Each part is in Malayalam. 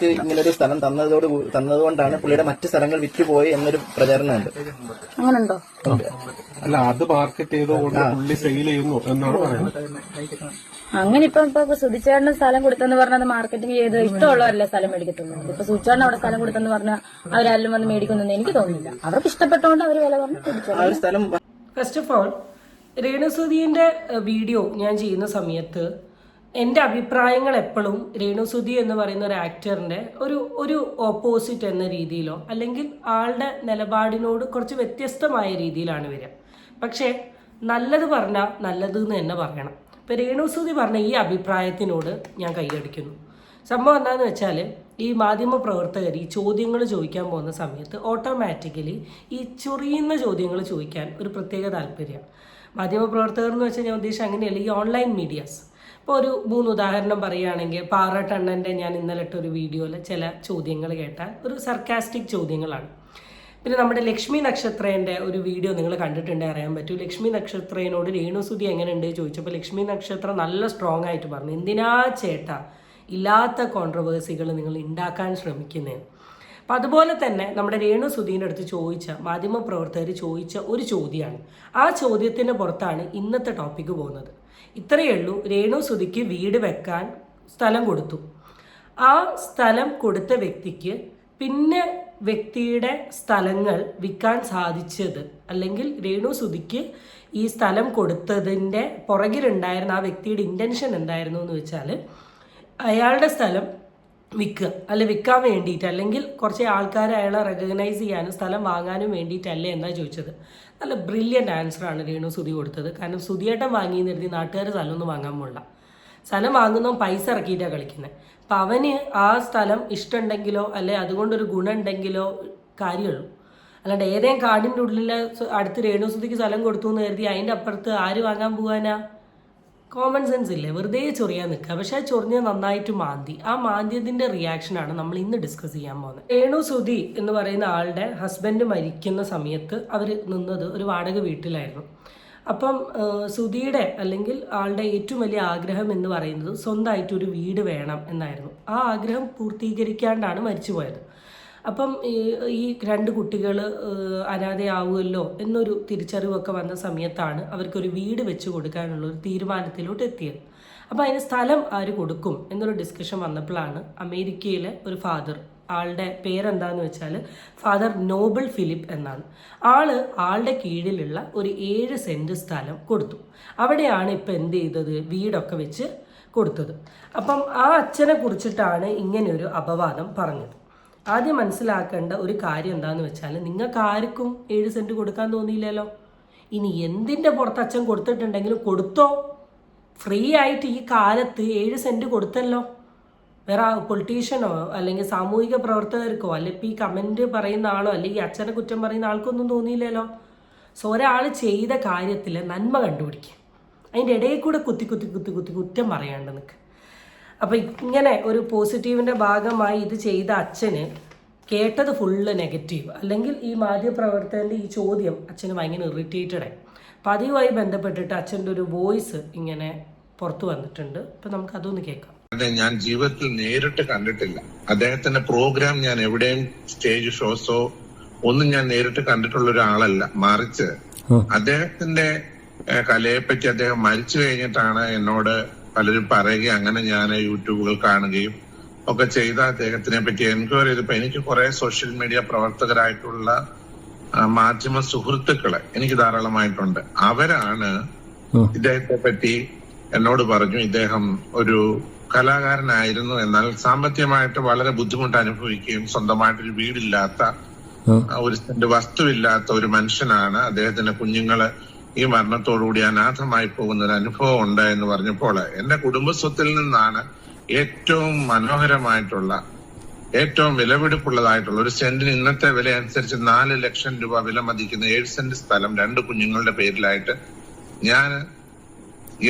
ഇങ്ങനൊരു സ്ഥലം തന്നതുകൊണ്ടാണ് പുള്ളിയുടെ മറ്റു സ്ഥലങ്ങൾ വിറ്റുപോയി എന്നൊരു പ്രചാരണമുണ്ട്. അങ്ങനുണ്ടോ? അല്ല, അത് മാർക്കറ്റ് ചെയ്തുകൊണ്ട് പുള്ളി സെയിൽ ചെയ്യുന്നു എന്നാണ് പറയുന്നത്. അങ്ങനെ ഇപ്പൊ സുധിച്ചേട്ടന് സ്ഥലം കൊടുത്തെന്ന് പറഞ്ഞാൽ അത് മാർക്കറ്റിംഗ് ചെയ്ത് ഇഷ്ടമുള്ളവരല്ലേ സ്ഥലം മേടിക്കത്തുള്ളൂ. ഇപ്പൊ സുധിച്ചേട്ടൻ അവിടെ സ്ഥലം കൊടുത്തെന്ന് പറഞ്ഞാൽ അവരാരും വന്ന് മേടിക്കുന്നെന്ന് എനിക്ക് തോന്നുന്നില്ല. അവർക്ക് ഇഷ്ടപ്പെട്ടോണ്ട് അവർ വില പറഞ്ഞു. ഫസ്റ്റ് ഓഫ് ഓൾ, രേണുസുധീന്റെ വീഡിയോ ഞാൻ ചെയ്യുന്ന സമയത്ത് എൻ്റെ അഭിപ്രായങ്ങൾ എപ്പോഴും രേണുസുധി എന്ന് പറയുന്ന ഒരു ആക്ടറിന്റെ ഒരു ഓപ്പോസിറ്റ് എന്ന രീതിയിലോ അല്ലെങ്കിൽ ആളുടെ നിലപാടിനോട് കുറച്ച് വ്യത്യസ്തമായ രീതിയിലാണ് വരിക. പക്ഷേ നല്ലത് പറഞ്ഞാൽ നല്ലത് എന്ന് തന്നെ പറയണം. ഇപ്പം രേണുസുധി പറഞ്ഞ ഈ അഭിപ്രായത്തിനോട് ഞാൻ കൈയടിക്കുന്നു. സംഭവം എന്താണെന്ന് വെച്ചാൽ, ഈ മാധ്യമ പ്രവർത്തകർ ഈ ചോദ്യങ്ങൾ ചോദിക്കാൻ പോകുന്ന സമയത്ത് ഓട്ടോമാറ്റിക്കലി ഈ ചൊറിയുന്ന ചോദ്യങ്ങൾ ചോദിക്കാൻ ഒരു പ്രത്യേക താല്പര്യമാണ്. മാധ്യമ പ്രവർത്തകർ എന്ന് വെച്ചാൽ ഞാൻ ഉദ്ദേശിച്ചത് അങ്ങനെയല്ല, ഈ ഓൺലൈൻ മീഡിയാസ്. ഇപ്പോൾ ഒരു 3 ഉദാഹരണം പറയുകയാണെങ്കിൽ, പാറട്ടണ്ണൻ്റെ ഞാൻ ഇന്നലെ ഇട്ട ഒരു വീഡിയോയിൽ ചില ചോദ്യങ്ങൾ കേട്ടാൽ ഒരു സർക്കാസ്റ്റിക് ചോദ്യങ്ങളാണ്. പിന്നെ നമ്മുടെ ലക്ഷ്മി നക്ഷത്രേൻ്റെ ഒരു വീഡിയോ നിങ്ങൾ കണ്ടിട്ടുണ്ടെങ്കിൽ അറിയാൻ പറ്റും. ലക്ഷ്മി നക്ഷത്രേനോട് രേണുസുധി എങ്ങനെയുണ്ട് ചോദിച്ചപ്പോൾ ലക്ഷ്മി നക്ഷത്ര നല്ല സ്ട്രോങ് ആയിട്ട് പറഞ്ഞു, എന്തിനാ ചേട്ടാ ഇല്ലാത്ത കോൺട്രവേഴ്സികൾ നിങ്ങൾ ഉണ്ടാക്കാൻ ശ്രമിക്കുന്നത്. അപ്പം അതുപോലെ തന്നെ നമ്മുടെ രേണുസുധീൻ്റെ അടുത്ത് ചോദിച്ച മാധ്യമപ്രവർത്തകർ ചോദിച്ച ഒരു ചോദ്യമാണ്. ആ ചോദ്യത്തിൻ്റെ പുറത്താണ് ഇന്നത്തെ ടോപ്പിക്ക് പോകുന്നത്. ഇത്രയേ ഉള്ളൂ. രേണുസുധിക്ക് വീട് വെക്കാൻ സ്ഥലം കൊടുത്തു. ആ സ്ഥലം കൊടുത്ത വ്യക്തിക്ക് പിന്നെ വ്യക്തിയുടെ സ്ഥലങ്ങൾ വിൽക്കാൻ സാധിച്ചത്, അല്ലെങ്കിൽ രേണുസുധിക്ക് ഈ സ്ഥലം കൊടുത്തതിൻ്റെ പുറകിലുണ്ടായിരുന്ന ആ വ്യക്തിയുടെ ഇൻറ്റൻഷൻ എന്തായിരുന്നു എന്ന് വെച്ചാൽ, അയാളുടെ സ്ഥലം വിൽക്കുക, അല്ലെ വിൽക്കാൻ വേണ്ടിയിട്ട്, അല്ലെങ്കിൽ കുറച്ച് ആൾക്കാരെ അയാളെ റെക്കഗ്നൈസ് ചെയ്യാനും സ്ഥലം വാങ്ങാനും വേണ്ടിയിട്ടല്ലേ എന്നാ ചോദിച്ചത്. നല്ല ബ്രില്യൻ്റ് ആൻസറാണ് രേണുസുധി കൊടുത്തത്. കാരണം സുധിയേട്ടൻ വാങ്ങിയെന്ന് കരുതി നാട്ടുകാർ സ്ഥലമൊന്നും വാങ്ങാൻ പോകില്ല. സ്ഥലം വാങ്ങുന്നവൻ പൈസ ഇറക്കിയിട്ടാണ് കളിക്കുന്നത്. അപ്പം അവന് ആ സ്ഥലം ഇഷ്ടമുണ്ടെങ്കിലോ അല്ലെ അതുകൊണ്ടൊരു ഗുണം ഉണ്ടെങ്കിലോ കാര്യമുള്ളൂ. അല്ലാണ്ട് ഏതെങ്കിലും കാടിൻ്റെ ഉള്ളിൽ അടുത്ത് രേണുസുധിക്ക് സ്ഥലം കൊടുത്തു എന്ന് കരുതി അതിൻ്റെ അപ്പുറത്ത് ആര് വാങ്ങാൻ പോകാനാ? കോമൺ സെൻസ് ഇല്ലേ? വെറുതെ ചൊറിയാൻ നിൽക്കുക. പക്ഷെ ആ ചൊറിഞ്ഞ നന്നായിട്ട് മാന്തി. ആ മാന്തിയതിൻ്റെ റിയാക്ഷനാണ് നമ്മൾ ഇന്ന് ഡിസ്കസ് ചെയ്യാൻ പോകുന്നത്. രേണുസുധി എന്ന് പറയുന്ന ആളുടെ ഹസ്ബൻഡ് മരിക്കുന്ന സമയത്ത് അവർ നിന്നത് ഒരു വാടക വീട്ടിലായിരുന്നു. അപ്പം സുധിയുടെ അല്ലെങ്കിൽ ആളുടെ ഏറ്റവും വലിയ ആഗ്രഹം എന്ന് പറയുന്നത് സ്വന്തമായിട്ടൊരു വീട് വേണം എന്നായിരുന്നു. ആ ആഗ്രഹം പൂർത്തീകരിക്കാണ്ടാണ് മരിച്ചു പോയത്. അപ്പം ഈ 2 കുട്ടികൾ അനാഥയാവുമല്ലോ എന്നൊരു തിരിച്ചറിവൊക്കെ വന്ന സമയത്താണ് അവർക്കൊരു വീട് വെച്ച് കൊടുക്കാനുള്ള ഒരു തീരുമാനത്തിലോട്ട് എത്തിയത്. അപ്പോൾ അതിന് സ്ഥലം ആര് കൊടുക്കും എന്നൊരു ഡിസ്കഷൻ വന്നപ്പോഴാണ് അമേരിക്കയിലെ ഒരു ഫാദർ, ആളുടെ പേരെന്താന്ന് വെച്ചാൽ ഫാദർ നോബിൾ ഫിലിപ്പ് എന്നാണ്, ആളുടെ കീഴിലുള്ള ഒരു 7 സെൻറ്റ് സ്ഥലം കൊടുത്തു. അവിടെയാണ് ഇപ്പം എന്ത് ചെയ്തത്, വീടൊക്കെ വെച്ച് കൊടുത്തത്. അപ്പം ആ അച്ഛനെ കുറിച്ചിട്ടാണ് ഇങ്ങനെയൊരു അപവാദം പറഞ്ഞത്. ആദ്യം മനസ്സിലാക്കേണ്ട ഒരു കാര്യം എന്താണെന്ന് വെച്ചാൽ, നിങ്ങൾക്ക് ആർക്കും 7 സെൻറ്റ് കൊടുക്കാൻ തോന്നിയില്ലല്ലോ. ഇനി എന്തിൻ്റെ പുറത്ത് അച്ഛൻ കൊടുത്തിട്ടുണ്ടെങ്കിലും കൊടുത്തോ. ഫ്രീ ആയിട്ട് ഈ കാലത്ത് 7 സെൻറ്റ് കൊടുത്തല്ലോ. വേറെ പൊളിറ്റീഷ്യനോ അല്ലെങ്കിൽ സാമൂഹിക പ്രവർത്തകർക്കോ അല്ലെങ്കിൽ ഈ കമൻറ്റ് പറയുന്ന ആളോ അല്ലെങ്കിൽ അച്ഛനെ കുറ്റം പറയുന്ന ആൾക്കൊന്നും തോന്നിയില്ലല്ലോ. സോ ഒരാൾ ചെയ്ത കാര്യത്തിൽ നന്മ കണ്ടുപിടിക്കുക, അതിൻ്റെ ഇടയിൽ കൂടെ കുത്തി കുറ്റം പറയാണ്ട് നിൽക്കുക. അപ്പോൾ ഇങ്ങനെ ഒരു പോസിറ്റീവിൻ്റെ ഭാഗമായി ഇത് ചെയ്ത അച്ഛന് കേട്ടത് ഫുള്ള് നെഗറ്റീവ്, അല്ലെങ്കിൽ ഈ മാധ്യമപ്രവർത്തകൻ്റെ ഈ ചോദ്യം അച്ഛന് ഭയങ്കര ഇറിറ്റേറ്റഡായി. അപ്പം അതുമായി ബന്ധപ്പെട്ടിട്ട് അച്ഛൻ്റെ ഒരു വോയിസ് ഇങ്ങനെ പുറത്തു വന്നിട്ടുണ്ട്. അപ്പം നമുക്കതൊന്ന് കേൾക്കാം. ഞാൻ ജീവിതത്തിൽ നേരിട്ട് കണ്ടിട്ടില്ല അദ്ദേഹത്തിന്റെ പ്രോഗ്രാം. ഞാൻ എവിടെയും സ്റ്റേജ് ഷോസോ ഒന്നും ഞാൻ നേരിട്ട് കണ്ടിട്ടുള്ള ഒരാളല്ല. മറിച്ച് അദ്ദേഹത്തിന്റെ കലയെപ്പറ്റി അദ്ദേഹം മരിച്ചു കഴിഞ്ഞിട്ടാണ് എന്നോട് പലരും പറയുകയും അങ്ങനെ ഞാൻ യൂട്യൂബുകൾ കാണുകയും ഒക്കെ ചെയ്ത അദ്ദേഹത്തിനെ പറ്റി എൻക്വയറി ചെയ്തപ്പോ എനിക്ക് കുറെ സോഷ്യൽ മീഡിയ പ്രവർത്തകരായിട്ടുള്ള മാധ്യമ സുഹൃത്തുക്കളെ എനിക്ക് ധാരാളമായിട്ടുണ്ട്. അവരാണ് ഇദ്ദേഹത്തെ പറ്റി എന്നോട് പറഞ്ഞു, ഇദ്ദേഹം ഒരു കലാകാരനായിരുന്നു, എന്നാൽ സാമ്പത്തികമായിട്ട് വളരെ ബുദ്ധിമുട്ട് അനുഭവിക്കുകയും സ്വന്തമായിട്ടൊരു വീടില്ലാത്ത, ഒരു സെന്റ് വസ്തുവില്ലാത്ത ഒരു മനുഷ്യനാണ്. അദ്ദേഹത്തിന്റെ കുഞ്ഞുങ്ങള് ഈ മരണത്തോടുകൂടി അനാഥമായി പോകുന്ന ഒരു അനുഭവം ഉണ്ട് എന്ന് പറഞ്ഞപ്പോൾ എന്റെ കുടുംബസ്വത്തിൽ നിന്നാണ് ഏറ്റവും മനോഹരമായിട്ടുള്ള, ഏറ്റവും വിലപിടിപ്പുള്ളതായിട്ടുള്ള ഒരു സെന്റിന് ഇന്നത്തെ വില അനുസരിച്ച് 4 ലക്ഷം രൂപ വില മതിക്കുന്ന 7 സെന്റ് സ്ഥലം 2 കുഞ്ഞുങ്ങളുടെ പേരിലായിട്ട് ഞാൻ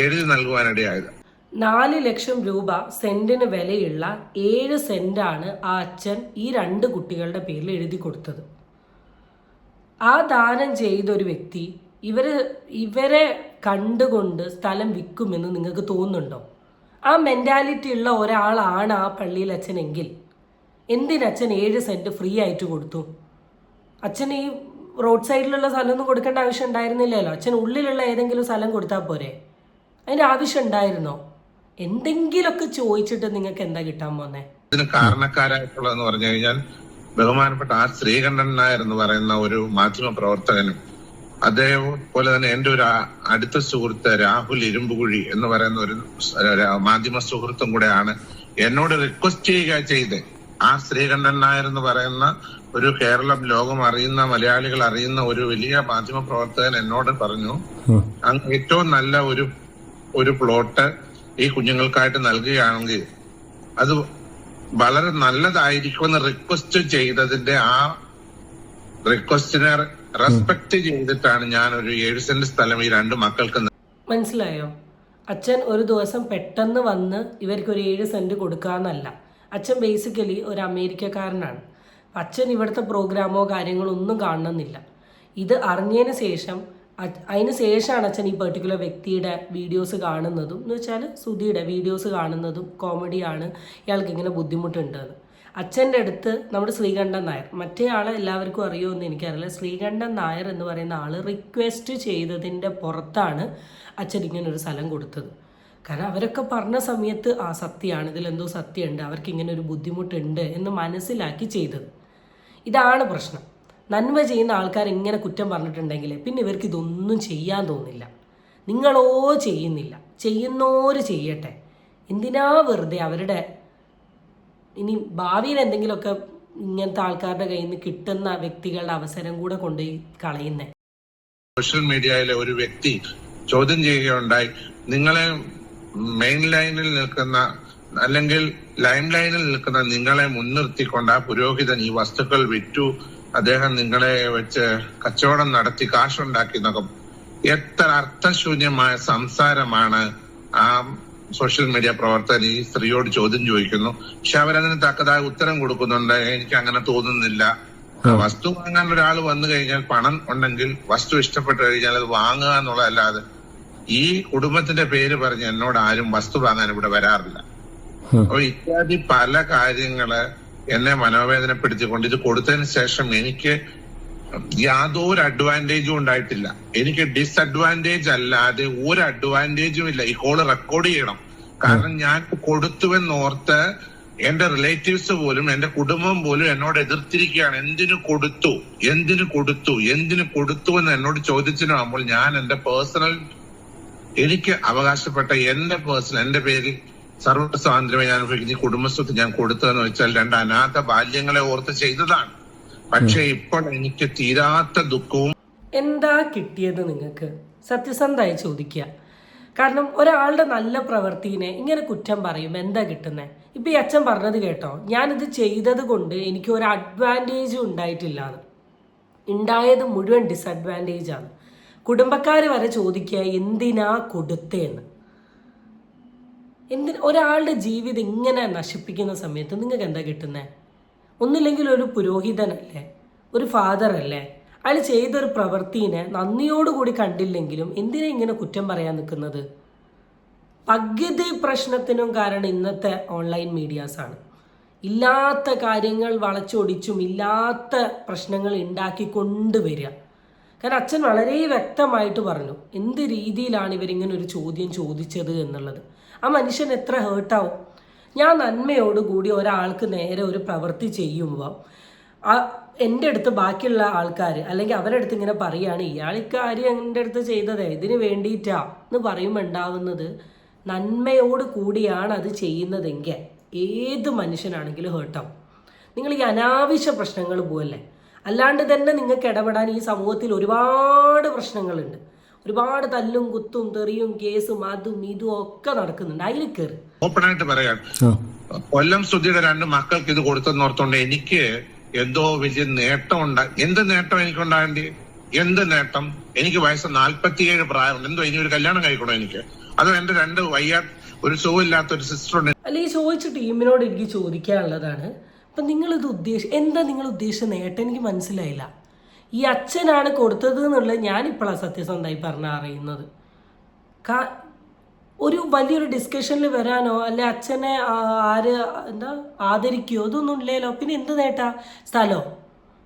എഴുതി നൽകുവാനിടയായത്. 4 ലക്ഷം രൂപ സെന്റിന് വിലയുള്ള 7 സെന്റാണ് ആ അച്ഛൻ ഈ 2 കുട്ടികളുടെ പേരിൽ എഴുതി കൊടുത്തത്. ആ ദാനം ചെയ്തൊരു വ്യക്തി ഇവരെ കണ്ടുകൊണ്ട് സ്ഥലം വിൽക്കുമെന്ന് നിങ്ങൾക്ക് തോന്നുന്നുണ്ടോ? ആ മെന്റാലിറ്റി ഉള്ള ഒരാളാണ് ആ പള്ളിയിൽ അച്ഛനെങ്കിൽ എന്തിനച്ഛൻ 7 സെന്റ് ഫ്രീ ആയിട്ട് കൊടുത്തു? അച്ഛൻ ഈ റോഡ് സൈഡിലുള്ള സ്ഥലമൊന്നും കൊടുക്കേണ്ട ആവശ്യം ഉണ്ടായിരുന്നില്ലല്ലോ. അച്ഛൻ ഉള്ളിലുള്ള ഏതെങ്കിലും സ്ഥലം കൊടുത്താൽ പോരെ? അതിന്റെ ആവശ്യം ഉണ്ടായിരുന്നോ? എന്തെങ്കിലുമൊക്കെ ചോദിച്ചിട്ട് നിങ്ങൾക്ക് എന്താ കിട്ടാൻ പോന്നെ? ഇതിന് കാരണക്കാരായിട്ടുള്ളതെന്ന് പറഞ്ഞു കഴിഞ്ഞാൽ ബഹുമാനപ്പെട്ട ആർ ശ്രീകണ്ഠൻ നായർ എന്ന് പറയുന്ന ഒരു മാധ്യമ പ്രവർത്തകനും അതേപോലെ തന്നെ എന്റെ ഒരു അടുത്ത സുഹൃത്ത് രാഹുൽ ഇരുമ്പുകുഴി എന്ന് പറയുന്ന ഒരു മാധ്യമ സുഹൃത്തും കൂടെയാണ് എന്നോട് റിക്വസ്റ്റ് ചെയ്യുക ചെയ്ത്. ആർ ശ്രീകണ്ഠൻ നായർ എന്ന് പറയുന്ന ഒരു കേരളം ലോകം അറിയുന്ന മലയാളികൾ അറിയുന്ന ഒരു വലിയ മാധ്യമ പ്രവർത്തകൻ എന്നോട് പറഞ്ഞു, അങ്ങ് ഏറ്റവും നല്ല ഒരു പ്ലോട്ട് ഈ കുഞ്ഞുങ്ങൾക്കായിട്ട് നൽകുകയാണെങ്കിൽ അത് വളരെ നല്ലതായിരിക്കുമെന്ന് റിക്വസ്റ്റ് ചെയ്തതിന്റെ ആ റിക്വസ്റ്റിനെ റെസ്പെക്ട് ചെയ്തിട്ടാണ് ഞാൻ ഒരു 7 സെന്റ് സ്ഥലം ഈ 2 മക്കൾക്ക്. മനസ്സിലായോ? അച്ഛൻ ഒരു ദിവസം പെട്ടെന്ന് വന്ന് ഇവർക്ക് ഒരു 7 സെന്റ് കൊടുക്കാന്നല്ല. അച്ഛൻ ബേസിക്കലി ഒരു അമേരിക്കക്കാരനാണ്. അച്ഛൻ ഇവിടുത്തെ പ്രോഗ്രാമോ കാര്യങ്ങളോ ഒന്നും കാണണമെന്നില്ല. ഇത് അറിഞ്ഞതിന് ശേഷം അതിന് ശേഷമാണ് അച്ഛൻ ഈ പെർട്ടിക്കുലർ വ്യക്തിയുടെ വീഡിയോസ് കാണുന്നതും. എന്ന് വെച്ചാൽ സുധിയുടെ വീഡിയോസ് കാണുന്നതും കോമഡിയാണ്, ഇയാൾക്ക് ഇങ്ങനെ ബുദ്ധിമുട്ടുണ്ടെന്ന്. അച്ഛൻ്റെ അടുത്ത് നമ്മുടെ ശ്രീകണ്ഠൻ നായർ, മറ്റേ ആളെ എല്ലാവർക്കും അറിയുമെന്ന് എനിക്കറിയില്ല, ശ്രീകണ്ഠൻ നായർ എന്ന് പറയുന്ന ആൾ റിക്വസ്റ്റ് ചെയ്തതിൻ്റെ പുറത്താണ് അച്ഛൻ ഇങ്ങനൊരു സ്ഥലം കൊടുത്തത്. കാരണം അവരൊക്കെ പറഞ്ഞ സമയത്ത് ആ സത്യമാണ്, ഇതിലെന്തോ സത്യമുണ്ട്, അവർക്ക് ഇങ്ങനെ ഒരു ബുദ്ധിമുട്ടുണ്ട് എന്ന് മനസ്സിലാക്കി ചെയ്തത്. ഇതാണ് പ്രശ്നം. നന്മ ചെയ്യുന്ന ആൾക്കാർ ഇങ്ങനെ കുറ്റം പറഞ്ഞിട്ടുണ്ടെങ്കിൽ പിന്നെ ഇവർക്ക് ഇതൊന്നും ചെയ്യാൻ തോന്നില്ല. നിങ്ങളോ ചെയ്യുന്നില്ല, ചെയ്യുന്നോര് ചെയ്യട്ടെ. എന്തിനാ വെറുതെ അവരുടെ ഇനി ഭാവിയിൽ എന്തെങ്കിലുമൊക്കെ ഇങ്ങനത്തെ ആൾക്കാരുടെ കയ്യിൽ നിന്ന് കിട്ടുന്ന വ്യക്തികളുടെ അവസരം കൂടെ കൊണ്ടുപോയി കളയുന്നേ. സോഷ്യൽ മീഡിയയിലെ ഒരു വ്യക്തി ചോദ്യം ചെയ്യുകയുണ്ടായി, നിങ്ങളെ മെയിൻ ലൈനിൽ നിൽക്കുന്ന അല്ലെങ്കിൽ ലൈൻ ലൈനിൽ നിൽക്കുന്ന നിങ്ങളെ മുൻനിർത്തിക്കൊണ്ട് ആ പുരോഹിതൻ ഈ വസ്തുക്കൾ വിറ്റു, അദ്ദേഹം നിങ്ങളെ വെച്ച് കച്ചവടം നടത്തി കാശുണ്ടാക്കി എന്നൊക്കെ. എത്ര അർത്ഥശൂന്യമായ സംസാരമാണ് ആ സോഷ്യൽ മീഡിയ പ്രവർത്തകൻ ഈ സ്ത്രീയോട് ചോദ്യം ചോദിക്കുന്നു. പക്ഷെ അവരതിന് തക്കതായ ഉത്തരം കൊടുക്കുന്നുണ്ട്. എനിക്ക് അങ്ങനെ തോന്നുന്നില്ല. വസ്തു വാങ്ങാൻ ഒരാൾ വന്നു കഴിഞ്ഞാൽ പണം ഉണ്ടെങ്കിൽ വസ്തു ഇഷ്ടപ്പെട്ടു കഴിഞ്ഞാൽ അത് വാങ്ങുക എന്നുള്ളതല്ലാതെ ഈ കുടുംബത്തിന്റെ പേര് പറഞ്ഞ് എന്നോട് ആരും വസ്തു വാങ്ങാൻ ഇവിടെ വരാറില്ല. അപ്പൊ ഇത്യാദി പല കാര്യങ്ങള് എന്നെ മനോവേദനപ്പെടുത്തിക്കൊണ്ട് ഇത് കൊടുത്തതിന് ശേഷം എനിക്ക് യാതൊരു അഡ്വാൻറ്റേജും ഉണ്ടായിട്ടില്ല. എനിക്ക് ഡിസഡ്വാൻറ്റേജ് അല്ലാതെ ഒരു അഡ്വാൻറ്റേജും ഇല്ല. ഈ കോള് റെക്കോർഡ് ചെയ്യണം. കാരണം ഞാൻ കൊടുത്തുവെന്നോർത്ത് എന്റെ റിലേറ്റീവ്സ് പോലും എന്റെ കുടുംബം പോലും എന്നോട് എതിർത്തിരിക്കുകയാണ്. എന്തിനു കൊടുത്തു എന്ന് എന്നോട് ചോദിച്ചിട്ടാകുമ്പോൾ ഞാൻ എന്റെ പേഴ്സണൽ എനിക്ക് അവകാശപ്പെട്ട എന്റെ പേരിൽ സർവ്വ സ്വാതന്ത്ര്യമായി ഞാൻ അനുഭവിക്കുന്ന ഈ കുടുംബസ്വത്ത് ഞാൻ കൊടുത്തതെന്ന് വെച്ചാൽ 2 അനാഥ ബാല്യങ്ങളെ ഓർത്ത് ചെയ്തതാണ്. പക്ഷെ ഇപ്പോൾ എനിക്ക് തീരാത്ത ദുഃഖവും. എന്താ കിട്ടിയത് നിങ്ങൾക്ക്? സത്യസന്ധമായി ചോദിക്കുക. കാരണം ഒരാളുടെ നല്ല പ്രവൃത്തിനെ ഇങ്ങനെ കുറ്റം പറയും, എന്താ കിട്ടുന്നത്? ഇപ്പൊ ഈ അച്ഛൻ പറഞ്ഞത് കേട്ടോ, ഞാനിത് ചെയ്തത് കൊണ്ട് എനിക്ക് ഒരു അഡ്വാൻറ്റേജും ഉണ്ടായിട്ടില്ല. ഉണ്ടായത് മുഴുവൻ ഡിസഡ്വാൻറ്റേജ് ആണ്. കുടുംബക്കാർ വരെ ചോദിക്കുക എന്തിനാ കൊടുത്തേന്ന്. ഒരാളുടെ ജീവിതം ഇങ്ങനെ നശിപ്പിക്കുന്ന സമയത്ത് നിങ്ങൾക്ക് എന്താ കിട്ടുന്നത്? ഒന്നില്ലെങ്കിൽ ഒരു പുരോഹിതനല്ലേ, ഒരു ഫാദർ അല്ലേ, അയാൾ ചെയ്തൊരു പ്രവൃത്തിനെ നന്ദിയോടുകൂടി കണ്ടില്ലെങ്കിലും എന്തിനാ ഇങ്ങനെ കുറ്റം പറയാൻ നിൽക്കുന്നത്? പകുതി പ്രശ്നത്തിനും കാരണം ഇന്നത്തെ ഓൺലൈൻ മീഡിയാസാണ്. ഇല്ലാത്ത കാര്യങ്ങൾ വളച്ചൊടിച്ചും ഇല്ലാത്ത പ്രശ്നങ്ങൾ ഉണ്ടാക്കി കൊണ്ടുവരിക. കാരണം അച്ഛൻ വളരെ വ്യക്തമായിട്ട് പറഞ്ഞു എന്ത് രീതിയിലാണ് ഇവരിങ്ങനെ ഒരു ചോദ്യം ചോദിച്ചത് എന്നുള്ളത്. ആ മനുഷ്യൻ എത്ര ഹേർട്ടാവും. ഞാൻ നന്മയോടുകൂടി ഒരാൾക്ക് നേരെ ഒരു പ്രവൃത്തി ചെയ്യുമ്പോൾ എൻ്റെ അടുത്ത് ബാക്കിയുള്ള ആൾക്കാർ അല്ലെങ്കിൽ അവരുടെ അടുത്ത് ഇങ്ങനെ പറയുകയാണ് ഇയാൾ ഇക്കാര്യം എൻ്റെ അടുത്ത് ചെയ്തതേ ഇതിന് വേണ്ടിയിട്ടാ എന്ന് പറയുമ്പോൾ ഉണ്ടാവുന്നത്, നന്മയോട് കൂടിയാണ് അത് ചെയ്യുന്നതെങ്കിൽ ഏത് മനുഷ്യനാണെങ്കിലും ഹേർട്ടാവും. നിങ്ങൾ ഈ അനാവശ്യ പ്രശ്നങ്ങൾ പോവല്ലേ. അല്ലാണ്ട് തന്നെ നിങ്ങൾക്ക് ഇടപെടാൻ ഈ സമൂഹത്തിൽ ഒരുപാട് പ്രശ്നങ്ങളുണ്ട്. ഒരുപാട് തല്ലും കുത്തും തെറിയും കേസും അതും ഇതും ഒക്കെ നടക്കുന്നുണ്ട്. അതിൽ കയറി ഓപ്പണായിട്ട് പറയാം, കൊല്ലം സുധിയുടെ 2 മക്കൾക്ക് ഇത് കൊടുത്തെന്നോർത്തോണ്ട് എനിക്ക് എന്തോ വലിയ നേട്ടം ഉണ്ടായി. എന്ത് നേട്ടം എനിക്കുണ്ടാകേണ്ടി? എന്ത് നേട്ടം? എനിക്ക് വയസ്സ് 47 പ്രായമുണ്ട്. എന്തോ ഇനി ഒരു കല്യാണം കഴിക്കണോ എനിക്ക്? അതോ എന്റെ 2 ഒരു സുഖമില്ലാത്ത ഒരു സിസ്റ്റർ ഉണ്ട്. അല്ല, ഈ ചോദിച്ച ടീമിനോട് എനിക്ക് ചോദിക്കാനുള്ളതാണ്, അപ്പൊ നിങ്ങളിത് എന്താ നിങ്ങൾ ഉദ്ദേശിച്ച നേട്ടം? എനിക്ക് മനസ്സിലായില്ല. ഈ അച്ഛനാണ് കൊടുത്തത് എന്നുള്ളത് ഞാനിപ്പോഴാണ് സത്യസന്ധമായി പറഞ്ഞ അറിയുന്നത്. ഒരു വലിയൊരു ഡിസ്കഷനിൽ വരാനോ അല്ലെ അച്ഛനെ ആദരിക്കുകയോ ഇതൊന്നും ഇല്ലല്ലോ. പിന്നെ എന്ത് നേട്ടാ? സ്ഥലമോ?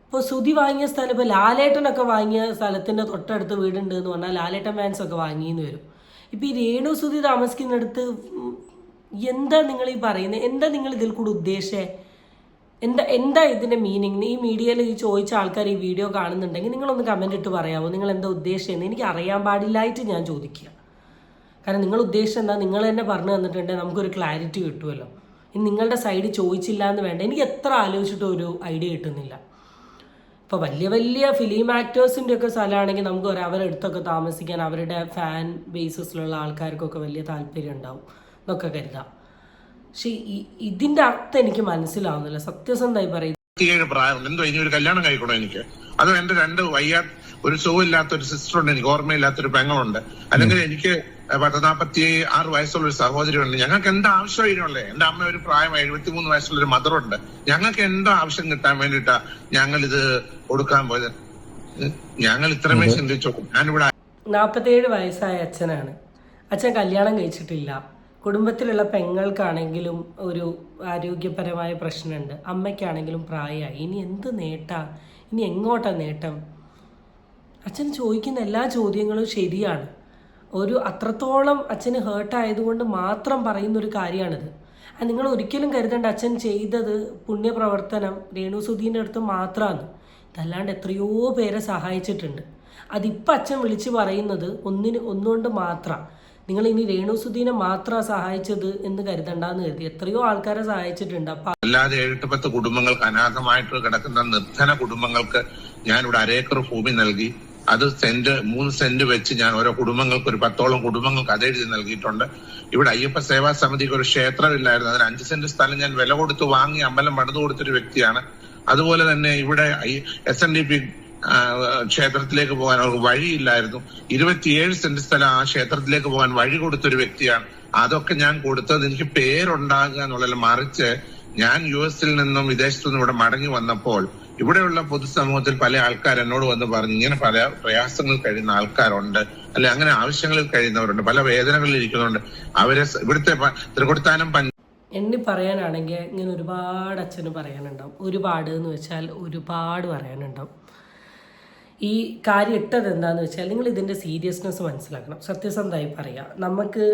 ഇപ്പോൾ സുധി വാങ്ങിയ സ്ഥലം, ഇപ്പോൾ ലാലേട്ടനൊക്കെ വാങ്ങിയ സ്ഥലത്തിൻ്റെ തൊട്ടടുത്ത് വീടുണ്ട് എന്ന് പറഞ്ഞാൽ ലാലേട്ടൻ ഫാൻസ് ഒക്കെ വാങ്ങിയെന്ന് വരും. ഇപ്പം ഈ രേണു സുധി താമസിക്കുന്നിടത്ത് എന്താ നിങ്ങൾ ഈ പറയുന്നത്? എന്താ നിങ്ങൾ ഇതിൽ കൂടെ ഉദ്ദേശിച്ചേ? എന്താ ഇതിൻ്റെ മീനിങ്? ഈ മീഡിയയിൽ ഈ ചോദിച്ച ആൾക്കാർ ഈ വീഡിയോ കാണുന്നുണ്ടെങ്കിൽ നിങ്ങളൊന്ന് കമൻ്റ് ഇട്ട് പറയാമോ? നിങ്ങൾ എന്താ ഉദ്ദേശിച്ചതെന്ന് എനിക്ക് അറിയാൻ പാടില്ലായിട്ട് ഞാൻ ചോദിക്കുക. കാരണം നിങ്ങൾ ഉദ്ദേശിച്ചത് എന്താ നിങ്ങൾ തന്നെ പറഞ്ഞു തന്നിട്ടുണ്ടെങ്കിൽ നമുക്കൊരു ക്ലാരിറ്റി കിട്ടുമല്ലോ. ഇനി നിങ്ങളുടെ സൈഡ് ചോദിച്ചില്ല എന്ന് വേണ്ട. എനിക്ക് എത്ര ആലോചിച്ചിട്ടും ഒരു ഐഡിയ കിട്ടുന്നില്ല. ഇപ്പോൾ വലിയ വലിയ ഫിലിം ആക്ടേഴ്സിൻ്റെ ഒക്കെ സ്ഥലമാണെങ്കിൽ നമുക്ക് അവരുടെ അടുത്തൊക്കെ താമസിക്കാൻ അവരുടെ ഫാൻ ബേസിസിലുള്ള ആൾക്കാർക്കൊക്കെ വലിയ താല്പര്യം ഉണ്ടാവും എന്നൊക്കെ കരുതാം. പക്ഷെ ഇതിൻ്റെ അർത്ഥം എനിക്ക് മനസ്സിലാവുന്നില്ല, സത്യസന്ധമായി പറയും. 7 പ്രായം എന്തോ ഇനി ഒരു കല്യാണം കഴിക്കണോ എനിക്ക്? അതോ എന്റെ 2 ഒരു സുഖമില്ലാത്ത ഒരു സിസ്റ്ററുണ്ട്, എനിക്ക് ഓർമ്മയില്ലാത്തൊരു പെങ്ങളുണ്ട്, അല്ലെങ്കിൽ എനിക്ക് 46 വയസ്സുള്ള ഒരു സഹോദരിയുണ്ട്. ഞങ്ങൾക്ക് എന്താ ആവശ്യം ഇതിനുള്ളത്? എന്റെ അമ്മ ഒരു പ്രായം 73 വയസ്സുള്ള ഒരു മദറുണ്ട്. ഞങ്ങൾക്ക് എന്താ ആവശ്യം കിട്ടാൻ വേണ്ടിയിട്ടാ ഞങ്ങൾ ഇത് കൊടുക്കാൻ പോയത്? ഞങ്ങൾ ഇത്രമേ ചിന്തിച്ചു. ഞാനിവിടെ 47 വയസ്സായ അച്ഛനാണ്. അച്ഛൻ കല്യാണം കഴിച്ചിട്ടില്ല. കുടുംബത്തിലുള്ള പെങ്ങൾക്കാണെങ്കിലും ഒരു ആരോഗ്യപരമായ പ്രശ്നമുണ്ട്, അമ്മയ്ക്കാണെങ്കിലും പ്രായമായി. ഇനി എന്ത് നേട്ടാ? ഇനി എങ്ങോട്ടാ നേട്ടം? അച്ഛൻ ചോദിക്കുന്ന എല്ലാ ചോദ്യങ്ങളും ശരിയാണ്. അത്രത്തോളം അച്ഛന് ഹേർട്ടായതുകൊണ്ട് മാത്രം പറയുന്നൊരു കാര്യമാണിത്. നിങ്ങൾ ഒരിക്കലും കരുതേണ്ട അച്ഛൻ ചെയ്തത് പുണ്യപ്രവർത്തനം രേണുസുധീൻ്റെ അടുത്ത് മാത്രമാണ്. ഇതല്ലാണ്ട് എത്രയോ പേരെ സഹായിച്ചിട്ടുണ്ട്. അതിപ്പോൾ അച്ഛൻ വിളിച്ച് പറയുന്നത് ഒന്നുകൊണ്ട് മാത്രം. നിങ്ങൾ ഇനി രേണുസുധീനെ മാത്രമാണ് സഹായിച്ചത് എന്ന് കരുതണ്ടെന്ന് കരുതി എത്രയോ ആൾക്കാരെ സഹായിച്ചിട്ടുണ്ട്. അപ്പൊ അല്ലാതെ 7-10 കുടുംബങ്ങൾക്ക്, അനാഥമായിട്ട് കിടക്കുന്ന നിർധന കുടുംബങ്ങൾക്ക് ഞാനിവിടെ 1 ഏക്കർ ഭൂമി നൽകി. അത് 3 സെന്റ് വെച്ച് ഞാൻ ഓരോ കുടുംബങ്ങൾക്ക്, ഒരു 10ഓളം കുടുംബങ്ങൾക്ക് അതെഴുതി നൽകിയിട്ടുണ്ട്. ഇവിടെ അയ്യപ്പ സേവാ സമിതിക്ക് ഒരു ക്ഷേത്രമില്ലായിരുന്നു, അതിന് 5 സെന്റ് സ്ഥലം ഞാൻ വില കൊടുത്ത് വാങ്ങി അമ്പലം പണിതു കൊടുത്തൊരു വ്യക്തിയാണ്. അതുപോലെ തന്നെ ഇവിടെ SNDP ക്ഷേത്രത്തിലേക്ക് പോകാൻ അവർക്ക് വഴിയില്ലായിരുന്നു. 27 സെന്റ് സ്ഥലം ആ ക്ഷേത്രത്തിലേക്ക് പോകാൻ വഴി കൊടുത്തൊരു വ്യക്തിയാണ്. അതൊക്കെ ഞാൻ കൊടുത്തത് എനിക്ക് പേരുണ്ടാകുക എന്നുള്ളതിൽ, മറിച്ച് ഞാൻ US നിന്നും വിദേശത്തു നിന്നും ഇവിടെ മടങ്ങി വന്നപ്പോൾ ഇവിടെയുള്ള പൊതുസമൂഹത്തിൽ പല ആൾക്കാർ എന്നോട് വന്ന് പറഞ്ഞു, ഇങ്ങനെ പല പ്രയാസങ്ങൾ കഴിയുന്ന ആൾക്കാരുണ്ട്, അല്ലെ അങ്ങനെ ആവശ്യങ്ങളിൽ കഴിയുന്നവരുണ്ട്, പല വേദനകളിൽ ഇരിക്കുന്നുണ്ട്. അവരെ ഇവിടുത്തെ തൃക്കൊടിത്താനം എണ്ണി പറയാനാണെങ്കിൽ ഇങ്ങനെ ഒരുപാട് അച്ഛന് പറയാനുണ്ടാവും. ഒരുപാട് എന്ന് വെച്ചാൽ ഒരുപാട് പറയാനുണ്ടാവും. ഈ കാര്യം ഇട്ടത് എന്താണെന്ന് വെച്ചാൽ നിങ്ങൾ ഇതിൻ്റെ സീരിയസ്നെസ് മനസ്സിലാക്കണം. സത്യസന്ധമായി പറയുക, നമുക്ക്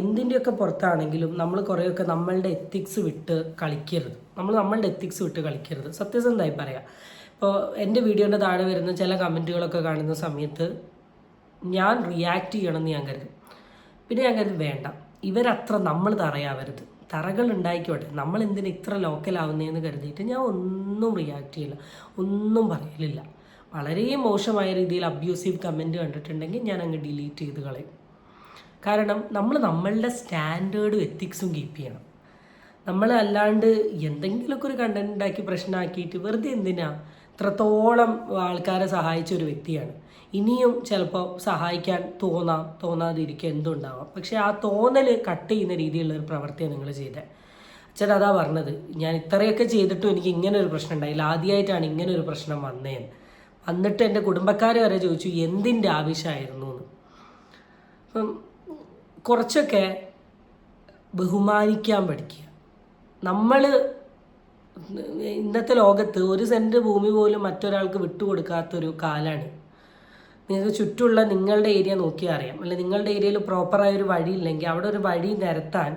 എന്തിൻ്റെയൊക്കെ പുറത്താണെങ്കിലും നമ്മൾ കുറേയൊക്കെ നമ്മളുടെ എത്തിക്സ് വിട്ട് കളിക്കരുത്. നമ്മളുടെ എത്തിക്സ് വിട്ട് കളിക്കരുത്. സത്യസന്ധമായി പറയാം. ഇപ്പോൾ എൻ്റെ വീഡിയോൻ്റെ താഴെ വരുന്ന ചില കമൻറ്റുകളൊക്കെ കാണുന്ന സമയത്ത് ഞാൻ റിയാക്ട് ചെയ്യണമെന്ന് ഞാൻ കരുതും. പിന്നെ ഞാൻ കരുതും വേണ്ട, ഇവരത്ര നമ്മൾ തറയാവരുത്, തറകൾ ഉണ്ടായിക്കോട്ടെ, നമ്മൾ എന്തിനാ ഇത്ര ലോക്കലാവുന്നതെന്ന് കരുതിയിട്ട് ഞാൻ ഒന്നും റിയാക്ട് ചെയ്യില്ല, ഒന്നും പറയലില്ല. വളരെ മോശമായ രീതിയിൽ അബ്യൂസീവ് കമൻറ്റ് കണ്ടിട്ടുണ്ടെങ്കിൽ ഞാൻ അങ്ങ് ഡിലീറ്റ് ചെയ്ത് കളയും. കാരണം നമ്മളുടെ സ്റ്റാൻഡേർഡും എത്തിക്സും കീപ്പ് ചെയ്യണം. നമ്മൾ അല്ലാണ്ട് എന്തെങ്കിലുമൊക്കെ ഒരു കണ്ടന്റ് ഉണ്ടാക്കി പ്രശ്നമാക്കിയിട്ട് വെറുതെ എന്തിനാ? ഇത്രത്തോളം ആൾക്കാരെ സഹായിച്ച ഒരു വ്യക്തിയാണ്. ഇനിയും ചിലപ്പോൾ സഹായിക്കാൻ തോന്നാതിരിക്കുക എന്തുണ്ടാവാം. പക്ഷേ ആ തോന്നൽ കട്ട് ചെയ്യുന്ന രീതിയിലുള്ള ഒരു പ്രവൃത്തിയാണ് നിങ്ങൾ ചെയ്തത്. അച്ഛൻ അതാ പറഞ്ഞത്, ഞാൻ ഇത്രയൊക്കെ ചെയ്തിട്ടും എനിക്ക് ഇങ്ങനെ ഒരു പ്രശ്നം ഉണ്ടായില്ല, ആദ്യമായിട്ടാണ് ഇങ്ങനെ ഒരു പ്രശ്നം വന്നേന്ന്. എന്നിട്ട് എൻ്റെ കുടുംബക്കാർ വരെ ചോദിച്ചു എന്തിൻ്റെ ആവശ്യമായിരുന്നു എന്ന്. അപ്പം കുറച്ചൊക്കെ ബഹുമാനിക്കാൻ പഠിക്കുക. നമ്മൾ ഇന്നത്തെ ലോകത്ത് 1 സെൻറ്റ് ഭൂമി പോലും മറ്റൊരാൾക്ക് വിട്ടുകൊടുക്കാത്തൊരു കാലമാണ്. നിങ്ങൾക്ക് ചുറ്റുമുള്ള നിങ്ങളുടെ ഏരിയ നോക്കിയാൽ അറിയാം. അല്ലെങ്കിൽ നിങ്ങളുടെ ഏരിയയിൽ പ്രോപ്പറായൊരു വഴിയില്ലെങ്കിൽ അവിടെ ഒരു വഴി നിരത്താൻ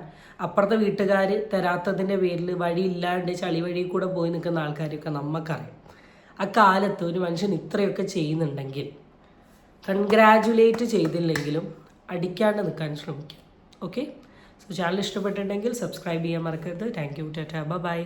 അപ്പുറത്തെ വീട്ടുകാർ തരാത്തതിൻ്റെ പേരിൽ വഴിയില്ലാണ്ട് ചളി വഴി കൂടെ പോയി നിൽക്കുന്ന ആൾക്കാരൊക്കെ നമുക്കറിയാം. ആ കാലത്ത് ഒരു മനുഷ്യൻ ഇത്രയൊക്കെ ചെയ്യുന്നുണ്ടെങ്കിൽ കൺഗ്രാജുലേറ്റ് ചെയ്തില്ലെങ്കിലും അടിക്കാണ്ട് നിൽക്കാൻ ശ്രമിക്കുക. ഓക്കെ, സോ ചാനൽ ഇഷ്ടപ്പെട്ടിട്ടുണ്ടെങ്കിൽ സബ്സ്ക്രൈബ് ചെയ്യാൻ മറക്കരുത്. Thank you, tata, by.